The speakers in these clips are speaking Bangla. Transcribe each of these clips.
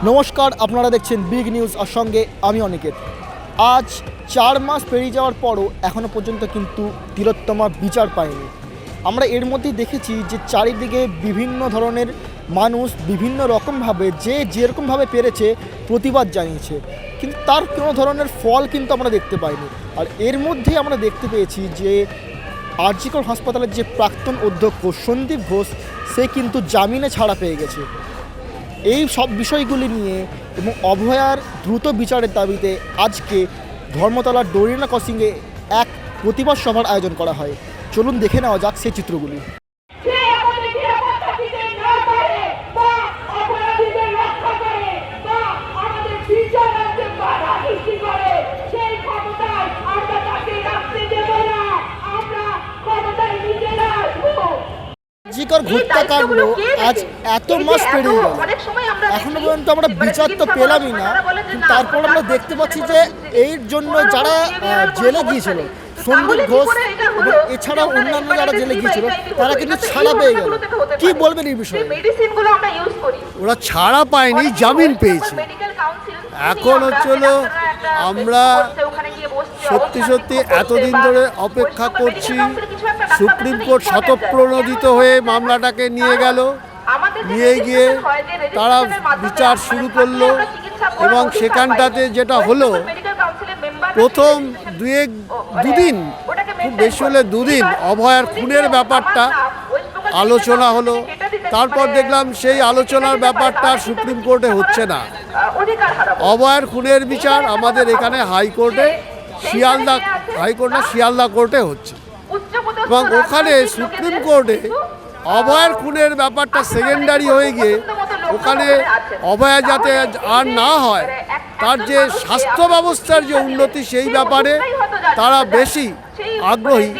নমস্কার, আপনারা দেখছেন বিগ নিউজ, আর সঙ্গে আমি অনিকেত। আজ 4 মাস পেরিয়ে যাওয়ার পরও এখনও পর্যন্ত কিন্তু তিলোত্তমা বিচার পায়নি। আমরা এর মধ্যেই দেখেছি যে চারিদিকে বিভিন্ন ধরনের মানুষ বিভিন্ন রকমভাবে যে যেরকমভাবে পেরেছে প্রতিবাদ জানিয়েছে, কিন্তু তার কোনো ধরনের ফল কিন্তু আমরা দেখতে পাইনি। আর এর মধ্যেই আমরা দেখতে পেয়েছি যে আর.জি. কর হাসপাতালের যে প্রাক্তন অধ্যক্ষ সন্দীপ ঘোষ, সে কিন্তু জামিনে ছাড়া পেয়ে গেছে। এই সব বিষয়গুলি নিয়ে এবং অভয়ার দ্রুত বিচারের দাবিতে আজকে ধর্মতলার ডোরিনা ক্রসিংয়ে এক প্রতিবাদ সভার আয়োজন করা হয়। চলুন দেখে নেওয়া যাক সেই চিত্রগুলি। আর.জি. কর হত্যাকাণ্ড আজ এত মাস পেরিয়ে গেল, এখনো পর্যন্ত আমরা বিচার তো পেলামই না। তারপর আমরা দেখতে পাচ্ছি যে এর জন্য যারা জেলে গিয়েছিল, সন্দীপ ঘোষ এবং এছাড়াও অন্যান্য যারা জেলে গিয়েছিল, তারা কিন্তু ছাড়া পেয়ে গেল। কি বলবেন এই বিষয়ে? ওরা ছাড়া পায়নি, জামিন পেয়েছে। এখন হচ্ছিল আমরা সত্যি সত্যি এতদিন ধরে অপেক্ষা করছি। সুপ্রিম কোর্ট স্বতঃপ্রণোদিত হয়ে মামলাটাকে নিয়ে গেল, নিয়ে গিয়ে তারা বিচার শুরু করলো এবং সেখানটাতে যেটা হলো, প্রথম দুদিন, খুব বেশি হলে দুদিন, অভয়ার খুনের ব্যাপারটা আলোচনা হলো। তারপর দেখলাম সেই আলোচনার ব্যাপারটা সুপ্রিম কোর্টে হচ্ছে না। অভয়ার খুনের বিচার আমাদের এখানে হাইকোর্টে, শিয়ালদা কোর্টে হচ্ছে এবং ওখানে সুপ্রিম কোর্টে অভয়ার খুনের ব্যাপারটা সেকেন্ডারি হয়ে গিয়ে ওখানে অভয়া যাতে আর না হয়, তার যে স্বাস্থ্য ব্যবস্থার যে উন্নতি সেই ব্যাপারে তারা বেশি আগ্রহী।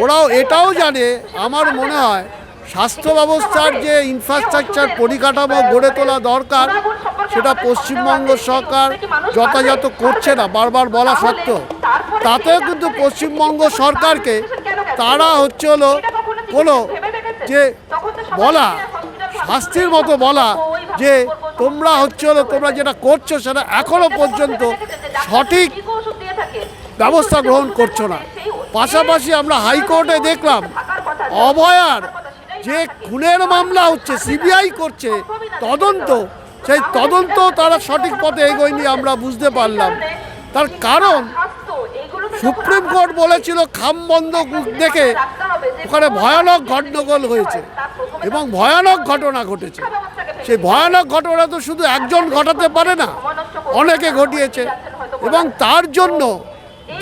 ওরাও এটাও জানে, আমার মনে হয় স্বাস্থ্য ব্যবস্থার যে ইনফ্রাস্ট্রাকচার পরিকাঠামো গড়ে তোলা দরকার, সেটা পশ্চিমবঙ্গ সরকার যথাযথ করছে না, বারবার বলা সত্ত্বেও। তাতেও কিন্তু পশ্চিমবঙ্গ সরকারকে তারা কোনো যে বলা, শাস্তির মতো বলা যে তোমরা তোমরা যেটা করছো সেটা এখনো পর্যন্ত সঠিক ব্যবস্থা গ্রহণ করছো না। পাশাপাশি আমরা হাইকোর্টে দেখলাম অভয়ার যে খুনের মামলা হচ্ছে, সিবিআই করছে তদন্ত, সেই তদন্ত তারা সঠিক পথে এগোয়নি, আমরা বুঝতে পারলাম। তার কারণ সুপ্রিম কোর্ট বলেছিল খাম বন্ধ দেখে ওখানে ভয়ানক গন্ডগোল হয়েছে এবং ভয়ানক ঘটনা ঘটেছে। সেই ভয়ানক ঘটনা তো শুধু একজন ঘটাতে পারে না, অনেকে ঘটিয়েছে। এবং তার জন্য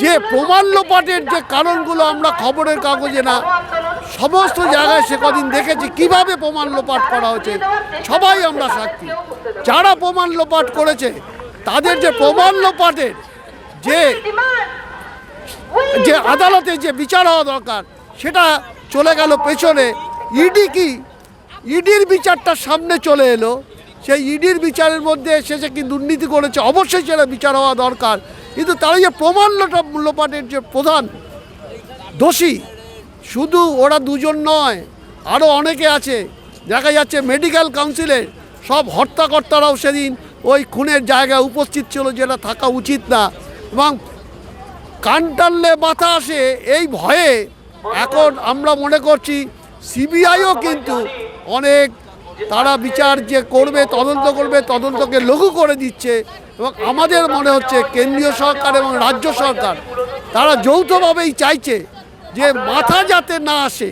যে প্রমাণ লোপাটের যে কারণগুলো আমরা খবরের কাগজে না, সমস্ত জায়গায় সে কদিন দেখেছি কিভাবে প্রমাণ লোপাট করা হয়েছে। সবাই আমরা সাক্ষী। যারা প্রমাণ লোপাট করেছে তাদের যে প্রমাণ লোপাটের যে আদালতে যে বিচার হওয়া দরকার, সেটা চলে গেল পেছনে। ইডির বিচারটা সামনে চলে এলো। সেই ইডির বিচারের মধ্যে শেষে কি দুর্নীতি করেছে, অবশ্যই সেটা বিচার হওয়া দরকার। কিন্তু তারা যে প্রমাণ লোপাটের যে প্রধান দোষী, শুধু ওরা দুজন নয়, আরও অনেকে আছে। দেখা যাচ্ছে মেডিকেল কাউন্সিলের সব হর্তাকর্তারাও সেদিন ওই খুনের জায়গায় উপস্থিত ছিল, যেটা থাকা উচিত না। এবং কান টানলে মাথা আসে, এই ভয়ে এখন আমরা মনে করছি সিবিআইও কিন্তু অনেক, তারা বিচার যে করবে, তদন্ত করবে, তদন্তকে লঘু করে দিচ্ছে। এবং আমাদের মনে হচ্ছে কেন্দ্রীয় সরকার এবং রাজ্য সরকার তারা যৌথভাবেই চাইছে যে মাথা যাতে না আসে,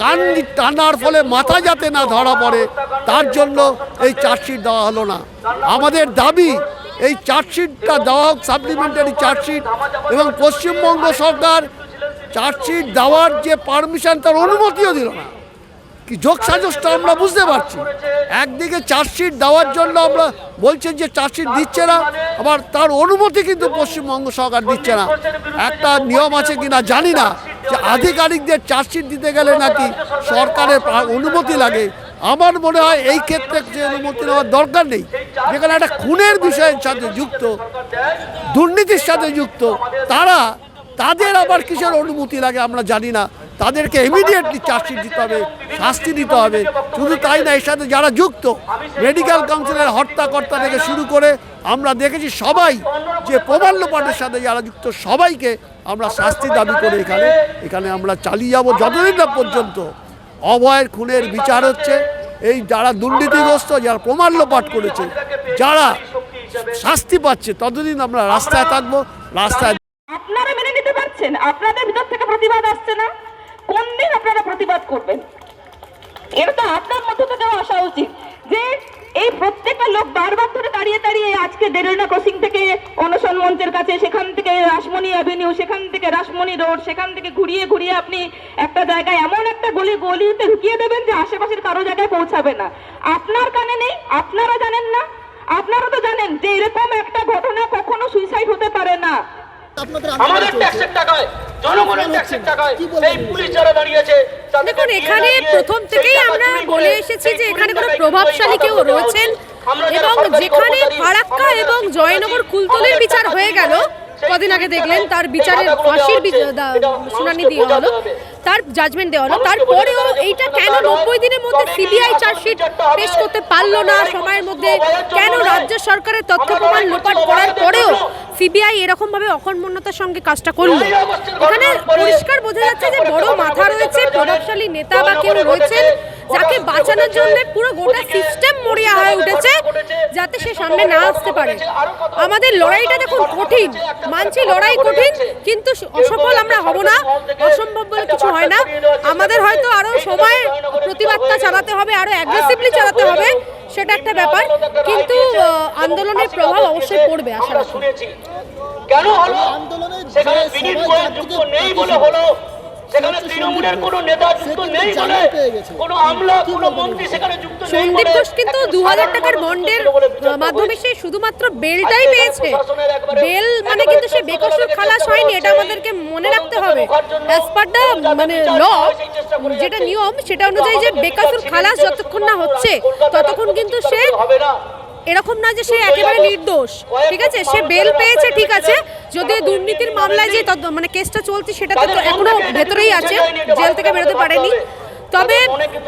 কান টানার ফলে মাথা যাতে না ধরা পড়ে, তার জন্য এই চার্জশিট দেওয়া হলো না। আমাদের দাবি এই চার্জশিটটা দেওয়া হোক, সাপ্লিমেন্টারি চার্জশিট। এবং পশ্চিমবঙ্গ সরকার চার্জশিট দেওয়ার যে পারমিশন, তার অনুমতিও দিল না। কি যোগসাজশটা আমরা বুঝতে পারছি। একদিকে চার্জশিট দেওয়ার জন্য আমরা বলছেন যে চার্জশিট দিচ্ছে না, আবার তার অনুমতি কিন্তু পশ্চিমবঙ্গ সরকার দিচ্ছে না। একটা নিয়ম আছে কিনা জানি না, যে আধিকারিকদের চার্জশিট দিতে গেলে নাকি সরকারের অনুমতি লাগে। আমার মনে হয় এই ক্ষেত্রে যে অনুমতি নেওয়ার দরকার নেই। যেখানে একটা খুনের বিষয়ের সাথে যুক্ত, দুর্নীতির সাথে যুক্ত, তাদের আবার কিসের অনুমতি লাগে আমরা জানি না। তাদেরকে ইমিডিয়েটলি চার্জশিট দিতে হবে, শাস্তি দিতে হবে। শুধু তাই না, এর সাথে যারা যুক্ত মেডিকেল কাউন্সিলের হর্তাকর্তা থেকে শুরু করে আমরা দেখেছি সবাই, যে প্রবল লোপাটের সাথে যারা যুক্ত সবাইকে আমরা শাস্তি দাবি করে এখানে আমরা চালিয়ে যাব যতদিন না পর্যন্ত অভয়ের খুনের বিচার হচ্ছে। এই যারা দুর্নীতিগ্রস্ত, যারা প্রমাণ লোপাট করেছে, যারা শাস্তি পাচ্ছে, ততদিন আমরা রাস্তায় থাকবো। রাস্তায় আপনারা মেনে নিতে পারছেন? আপনাদের ভিতর থেকে প্রতিবাদ আসছে না? কোন দিন আপনারা প্রতিবাদ করবেন? এটা তো আপনার মধ্য থেকেও আসা উচিত যে এই প্রত্যেকটা লোক বারবার ধরে দাঁড়িয়ে দাঁড়িয়ে আজকে দেরুনা ক্রসিং থেকে অনশন মঞ্চের কাছে, সেখান থেকে রাসমণি অ্যাভিনিউ, সেখান থেকে রাসমণি রোড, সেখান থেকে ঘুরিয়ে ঘুরিয়ে আপনি একটা জায়গায় এমন একটা গলিতে ঢুকিয়ে দেবেন যে আশেপাশের কারো জায়গায় পৌঁছাবে না। আপনার কানে নেই? আপনারা জানেন না? আপনারা তো জানেন যে এরকম একটা ঘটনা কখনো সুইসাইড হতে পারে না। আমাদের ট্যাক্সের টাকায়, জনগণের ট্যাক্সের টাকায় এই পুলিশ যারা দাঁড়িয়েছে, দেখুন এখানে প্রথম থেকেই আমরা বলে এসেছি যে এখানে কোনো প্রভাবশালী কেউ রয়েছেন, এবং যেখানে ফারাক্কা এবং জয়নগর কুলতলির বিচার হয়ে গেল কদিন আগে দেখলেন, তার বিচারের ফাঁসির শুনানি দেওয়া হলো, তার জাজমেন্ট দেওয়া হলো, তারপরেও এইটা কেন 90 দিনের মধ্যে সিবিআই চার্জশিট পেশ করতে পারলো না সময়ের মধ্যে? কেন রাজ্য সরকারের তথ্য প্রমাণ লোপাট করার পরেও সিবিআই এরকম ভাবে অকর্মণ্যতার সঙ্গে কাজটা করলো? এখানে পরিষ্কার বোঝা যাচ্ছে যে বড় মাথা রয়েছে, প্রভাবশালী নেতা বা কেউ রয়েছেন, যাকে বাঁচানোর জন্য পুরো গোটা সিস্টেম মরিয়া হয়ে উঠেছে যাতে সে সামনে না আসতে পারে। আমাদের লড়াইটা দেখুন কঠিন, মানছি লড়াই কঠিন, কিন্তু অসফল আমরা হব না। অসম্ভব বলে কিছু হয় না। আমাদের হয়তো আরো সময় প্রতিবাদটা চালাতে হবে, আরো অ্যাগ্রেসিভলি চালাতে হবে, সেটা একটা ব্যাপার, কিন্তু আন্দোলনের প্রভাব অবশ্যই পড়বে আশা রাখি। কেন হলো? সেখানে বিনীত গোয়েল যুক্ত নেই বলে হলো, সেখানে তৃণমূলের কোনো নেতা যুক্ত নেই বলে, কোনো আমলা, কোনো মন্ত্রী সেখানে যুক্ত নেই। সন্দীপ ঘোষ কিন্তু 2000 টাকার বন্ডের মাধ্যমে সে শুধুমাত্র বেলটাই পেয়েছে। বেল মানে কিন্তু সে বেকসুর খালাস হয়নি, এটা আমাদেরকে মনে রাখতে হবে। অ্যাজ পার দ্য মানে ল, যেটা নিয়ম, সেটা অনুযায়ী যে বেকসুর খালাস যতক্ষণ না হচ্ছে ততক্ষণ কিন্তু সে এরকম না যে সে একেবারে নির্দোষ। ঠিক আছে, সে বেল পেয়েছে, ঠিক আছে, যদি দুর্নীতির মামলায় যে মানে কেসটা চলছে সেটা তো এখনো ভেতরেই আছে, জেল থেকে বেরোতে পারেনি। তবে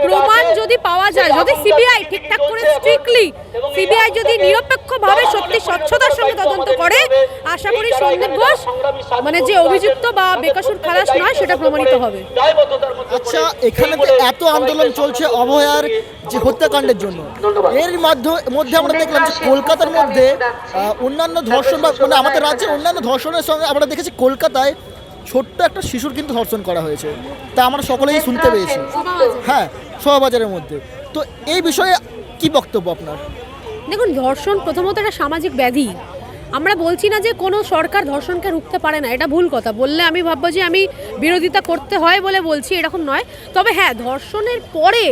প্রমাণ যদি পাওয়া যায়, যদি সিবিআই ঠিকঠাক করে স্ট্রিক্টলি সিবিআই যদি নিরপেক্ষভাবে সত্যি স্বচ্ছতার সঙ্গে তদন্ত করে, আশা করি সন্দীপ ঘোষ মানে যে অভিযুক্ত বা বেকসুর খালাস নয় সেটা প্রমাণিত হবে। আচ্ছা, এখানে তো এত আন্দোলন চলছে অভয়ার যে হত্যাকাণ্ডের জন্য, এর মধ্যে আমরা দেখলাম যে কলকাতার মধ্যে অন্যান্য ধর্ষণ বা মানে আমাদের রাজ্যের অন্যান্য ধর্ষণের সঙ্গে আমরা দেখেছি কলকাতায় ছোট্ট একটা শিশুর কিন্তু ধর্ষণ করা হয়েছে, তা আমরা সকলেই শুনতে পেয়েছি। হ্যাঁ, শোভাবাজারের মধ্যে। তো এই বিষয়ে কি বক্তব্য আপনার? দেখুন, ধর্ষণ প্রথমত একটা সামাজিক ব্যাধি। আমরা বলছি না যে কোনো সরকার ধর্ষণকে রুখতে পারে না, এটা ভুল কথা। বললে আমি ভাববো যে আমি বিরোধিতা করতে হয় বলে বলছি, এরকম নয়। তবে হ্যাঁ, ধর্ষণের পরে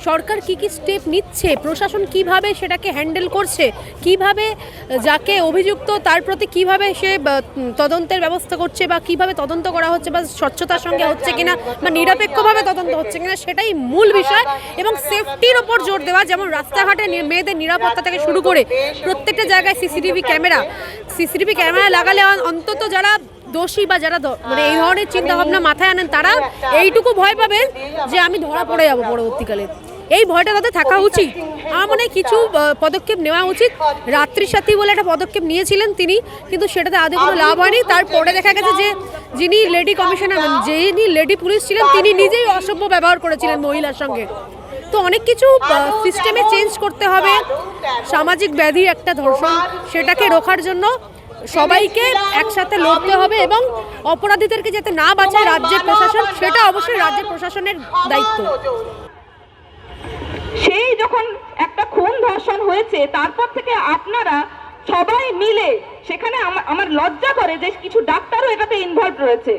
সরকার কি কি স্টেপ নিচ্ছে, প্রশাসন কিভাবে সেটাকে হ্যান্ডেল করছে, কিভাবে যাকে অভিযুক্ত তার প্রতি কিভাবে সে তদন্তের ব্যবস্থা করছে, বা কিভাবে তদন্ত করা হচ্ছে, বা স্বচ্ছতার সঙ্গে হচ্ছে কিনা, বা নিরপেক্ষভাবে তদন্ত হচ্ছে কিনা, সেটাই মূল বিষয়। এবং সেফটির ওপর জোর দেওয়া, যেমন রাস্তাঘাটে মেয়েদের নিরাপত্তা থেকে শুরু করে প্রত্যেকটা জায়গায় সিসিটিভি ক্যামেরা লাগালে অন্তত যারা দোষী বা যারা মানে এই ধরনের চিন্তা ভাবনা মাথায় আনেন, তারা এইটুকু ভয় পাবেন যে আমি ধরা পড়ে যাব পরবর্তীকালে। এই ভয়টা তাদের থাকা উচিত। আমার মনে হয় কিছু পদক্ষেপ নেওয়া উচিত। রাত্রি সাথী বলে একটা পদক্ষেপ নিয়েছিলেন তিনি, কিন্তু সেটাতে আদৌ কোনো লাভ হয়নি। তারপরে দেখা গেছে যে যিনি লেডি কমিশনার, যিনি লেডি পুলিশ ছিলেন, তিনি নিজেই অসভ্য ব্যবহার করেছিলেন মহিলার সঙ্গে। তো অনেক কিছু সিস্টেমে চেঞ্জ করতে হবে। সামাজিক ব্যাধি একটা ধর্ষণ, সেটাকে রোখার জন্য সবাইকে একসাথে লড়তে হবে, এবং অপরাধীদেরকে যাতে না বাঁচায় রাজ্যের প্রশাসন, সেটা অবশ্যই রাজ্যের প্রশাসনের দায়িত্ব। সেই যখন একটা খুন ধর্ষণ হয়েছে, তারপর থেকে আপনারা সবাই মিলে সেখানে আমার লজ্জা করে যে কিছু ডাক্তারও এটাতে ইনভলভ রয়েছে,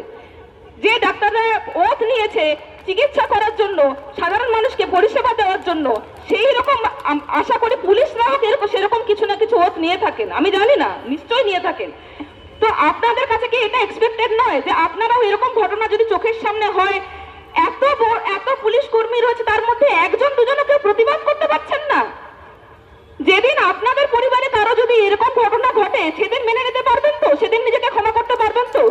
যে ডাক্তাররা ওথ নিয়েছে চিকিৎসা করার জন্য, সাধারণ মানুষকে পরিষেবা দেওয়ার জন্য। সেই রকম আশা করি পুলিশ না হোক, এরকম সেরকম কিছু না কিছু ওথ নিয়ে থাকেন, আমি জানি না, নিশ্চয়ই নিয়ে থাকেন। তো আপনাদের কাছে কি এটা এক্সপেক্টেড নয় যে আপনারাও এরকম ঘটনা যদি চোখের সামনে হয়, এত পুলিশ কর্মী রয়েছে, তার মধ্যে একজন দুজনও কেউ প্রতিবাদ করতে পারছেন না? যেদিন আপনাদের পরিবারে কারো যদি এরকম ঘটনা ঘটে, সেদিন মেনে নিতে পারবেন তো? সেদিন নিজেকে ক্ষমা করতে পারবেন তো?